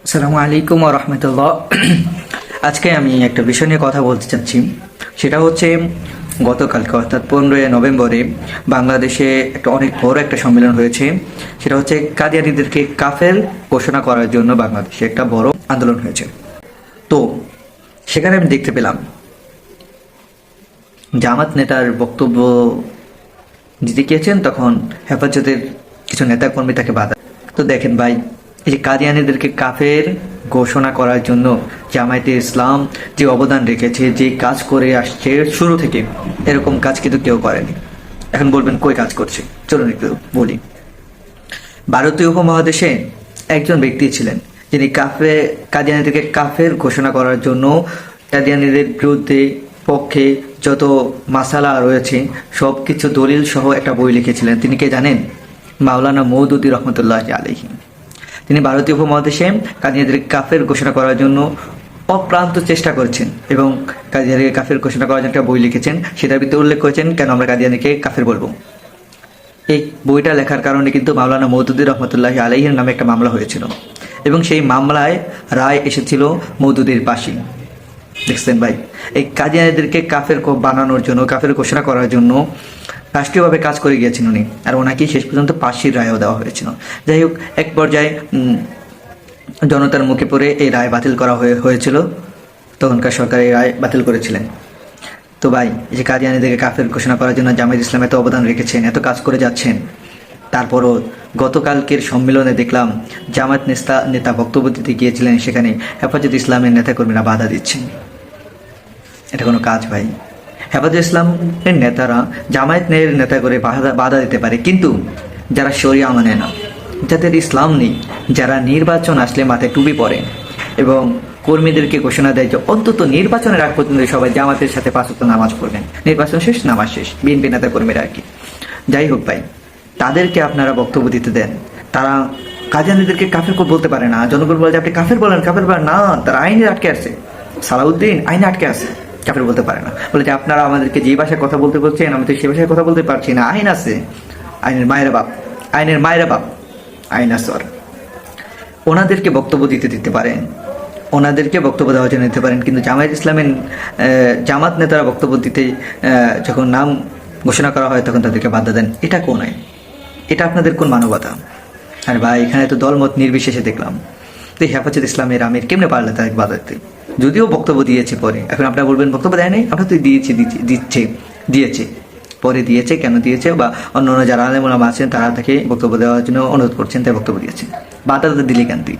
আসসালামু আলাইকুম ওয়া রাহমাতুল্লাহ। আজকে আমি একটা বিষয় নিয়ে কথা বলতে চাচ্ছি। সেটা হচ্ছে গতকালকে অর্থাৎ 15 নভেম্বরে বাংলাদেশে একটা অনেক বড় একটা সম্মেলন হয়েছে। সেটা হচ্ছে কাদিয়ানীদেরকে কাফের ঘোষণা করার জন্য বাংলাদেশে একটা বড় আন্দোলন হয়েছে। তো সেখানে আমি দেখতে পেলাম জামাত নেতার বক্তব্য দিতে গিয়েছেন, তখন হেফাজতের কিছু নেতাকর্মী তাকে বাধা। তো দেখেন ভাই, এই যে কাদিয়ানীদেরকে কাফের ঘোষণা করার জন্য জামায়াতে ইসলাম যে অবদান রেখেছে, যে কাজ করে আসছে শুরু থেকে, এরকম কাজ কিন্তু কেউ করেনি। এখন বলবেন কই কাজ করছে, চলুন একটু বলি। ভারতীয় উপমহাদেশে একজন ব্যক্তি ছিলেন যিনি কাদিয়ানীদেরকে কাফের ঘোষণা করার জন্য কাদিয়ানীদের বিরুদ্ধে পক্ষে যত মাসালা রয়েছে সব কিছু দলিল সহ একটা বই লিখেছিলেন। তিনি কে জানেন? মাওলানা মওদুদী রহমতুল্লাহ আলাইহি। তিনি ভারতীয় উপমহাদেশে কাদিয়ানীদেরকে কাফের ঘোষণা করার জন্য অক্লান্ত চেষ্টা করেছেন এবং কাদিয়ানীদেরকে কাফের ঘোষণা করার জন্য একটা বই লিখেছেন। সেটার ভিতরে উল্লেখ করেছেন কেন আমরা কাদিয়ানীকে কাফের বলবো। এই বইটা লেখার কারণে কিন্তু মাওলানা মওদুদী রহমতুল্লাহ আলাইহির নামে একটা মামলা হয়েছিল এবং সেই মামলায় রায় এসেছিল মওদুদীর পাশে। দেখছেন ভাই, এই কাদিয়ানীদেরকে কাফের বানানোর জন্য, কাফের ঘোষণা করার জন্য রাষ্ট্রীয়ভাবে কাজ করে গিয়েছেন উনি, আর ওনাকে শেষ পর্যন্ত ফাঁসির রায়ও দেওয়া হয়েছিল। যাই হোক, এক পর্যায়ে জনতার মুখে পড়ে এই রায় বাতিল করা হয়েছিল। তখনকার সরকার এই রায় বাতিল করেছিলেন। তো ভাই, এই যে কাদিয়ানীদেরকে কাফের ঘোষণা করার জন্য জামায়াত ইসলাম এত অবদান রেখেছেন, এত কাজ করে যাচ্ছেন, তারপরও গতকালকের সম্মেলনে দেখলাম জামায়াত নেতা বক্তব্য দিতে গিয়েছিলেন, সেখানে হেফাজত ইসলামের নেতাকর্মীরা বাধা দিচ্ছেন। এটা কোনো কাজ ভাই? হেফাজত ইসলামের নেতারা জামায়াতের নেতা করে বাধা দিতে পারে, কিন্তু যারা শরিয়া মানে না, যাদের ইসলাম নেই, যারা নির্বাচন আসলে মাথায় টুপি পরে এবং কর্মীদেরকে ঘোষণা দেয় যে অন্তত নির্বাচনের আগ পর্যন্ত সবাই জামাতের সাথে 5 ওয়াক্ত নামাজ পড়বেন, নির্বাচন শেষ নামাজ শেষ, বিএনপি নেতা কর্মীরা আর কি। যাই হোক ভাই, তাদেরকে আপনারা বক্তব্য দিতে দেন। তারা কাদিয়ানীদেরকে কাফের বলতে পারে না। জনগণ বলে যে আপনি কাফের বলেন, কাফের বলেন না, তারা আইনে আটকে আছে। সালাউদ্দিন আইনে আটকে আছে, কাফের বলতে পারে না। বলে যে আপনারা আমাদেরকে যে ভাষায় কথা বলতে বলছেন, আমি তো সে ভাষায় কথা বলতে পারছি না, আইন আছে, আইনের মায়ের বাপ, আইনের মায়ের বাপ, আইন আসর। ওনাদেরকে বক্তব্য দিতে পারেন, ওনাদেরকে বক্তব্য দেওয়ার জন্য দিতে পারেন, কিন্তু জামায়াত ইসলামের জামাত নেতারা বক্তব্য দিতে যখন নাম ঘোষণা করা হয় তখন তাদেরকে বাধা দেন। এটা কোন আইন? এটা আপনাদের কোন মানবতা? আর ভাই, এখানে তো দলমত নির্বিশেষে দেখলাম তো হেফাজত ইসলামের আমির কেমনে পারলে তাদেরকে বাধা দিতে? যদিও বক্তব্য দিয়েছে পরে, এখন আপনারা বলবেন বক্তব্য দেয় নাই, আমরা তো দিয়েছে পরে দিয়েছে, কেন দিয়েছে, বা অন্য যারা আলেম ওলামা আছেন তারা তাকে বক্তব্য দেওয়ার জন্য অনুরোধ করছেন, তাই বক্তব্য দিয়েছেন। বাধা দিলি কেন তুই?